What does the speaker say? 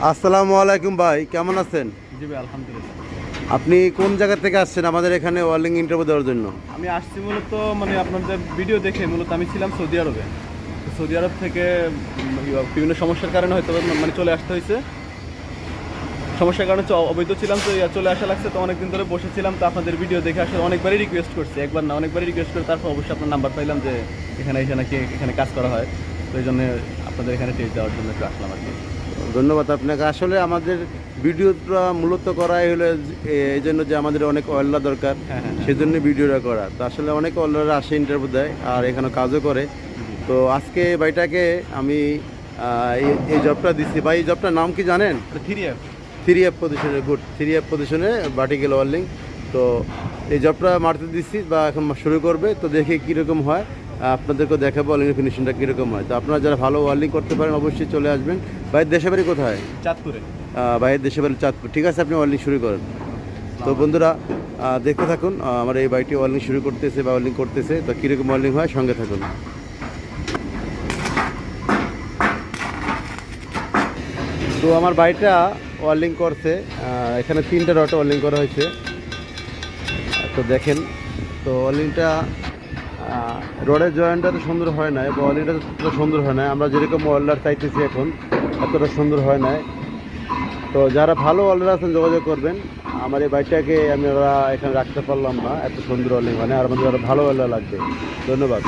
আসসালামু আলাইকুম ভাই, কেমন আছেন? জি ভাই, আলহামদুলিল্লাহ। আপনি কোন জায়গা থেকে আসছেন আমাদের এখানে ওয়ার্লিং ইন্টারভিউ দেওয়ার জন্য? আমি আসছি মূলত আপনাদের ভিডিও দেখে। মূলত আমি ছিলাম সৌদি আরবে। তো সৌদি আরব থেকে বিভিন্ন সমস্যার কারণে হয়তো চলে আসতে হয়েছে। সমস্যার কারণে অবৈধ ছিলাম, তো চলে আসা লাগছে। তো অনেকদিন ধরে বসেছিলাম, তো আপনাদের ভিডিও দেখে আসলে অনেকবারই রিকোয়েস্ট করছি, একবার না অনেকবারই রিকোয়েস্ট করে তারপর অবশ্যই আপনার নাম্বার পাইলাম যে এখানে এসে নাকি এখানে কাজ করা হয়। তো এই জন্য আপনাদের এখানে টেস্ট দেওয়ার জন্য একটু আসলাম আর কি। ধন্যবাদ আপনাকে। আসলে আমাদের ভিডিওটা মূলত করাই হলো এই জন্য যে আমাদের অনেক ওয়েল্ডার দরকার, হ্যাঁ হ্যাঁ সেই জন্য ভিডিওটা করা। তো আসলে অনেক ওয়েল্ডাররা আসে ইন্টারভিউ দেয় আর এখানে কাজও করে। তো আজকে ভাইটাকে আমি এই জবটা দিচ্ছি। ভাই, এই জবটার নাম কি জানেন? 3F। 3F পজিশনে, গুড। 3F পজিশনে ভার্টিক্যাল ওয়ার্লিং। তো এই জবটা মারতে দিচ্ছি বা এখন শুরু করবে, তো দেখে কীরকম হয় আপনাদেরকে দেখাবো ওয়ার্লিংয়ের ফিনিশিংটা কীরকম হয়। তো আপনারা যারা ভালো ওয়ার্লিং করতে পারেন অবশ্যই চলে আসবেন। ভাইয়ের দেশে বাড়ি কোথায়? চাঁদপুরে। ভাইয়ের দেশে বাড়ি চাঁদপুর। ঠিক আছে, আপনি ওয়ার্লিং শুরু করেন। তো বন্ধুরা, দেখতে থাকুন আমার এই বাইকটি ওয়ার্লিং শুরু করতেছে বা ওয়ার্লিং করতেছে। তো কীরকম ওয়ার্লিং হয় সঙ্গে থাকুন। তো আমার বাইকটা ওয়ার্লিং করছে, এখানে 3টা রড ওয়ার্লিং করা হয়েছে। তো দেখেন, তো ওয়ার্লিংটা রডের জয়েন্টটা তো সুন্দর হয় না বা ওয়ার্লিংটা তো সুন্দর হয় না। আমরা যেরকম ওয়েল্ডার চাইতেছি এখন এতটা সুন্দর হয় না। তো যারা ভালো ওয়েল্ডার আছেন যোগাযোগ করবেন। আমার এই বাইকটাকে আমরা এখানে রাখতে পারলাম না, এত সুন্দর ওয়েল্ডিং হয় না। আর আমাদের আরও ভালো ওয়েল্ডার লাগবে। ধন্যবাদ।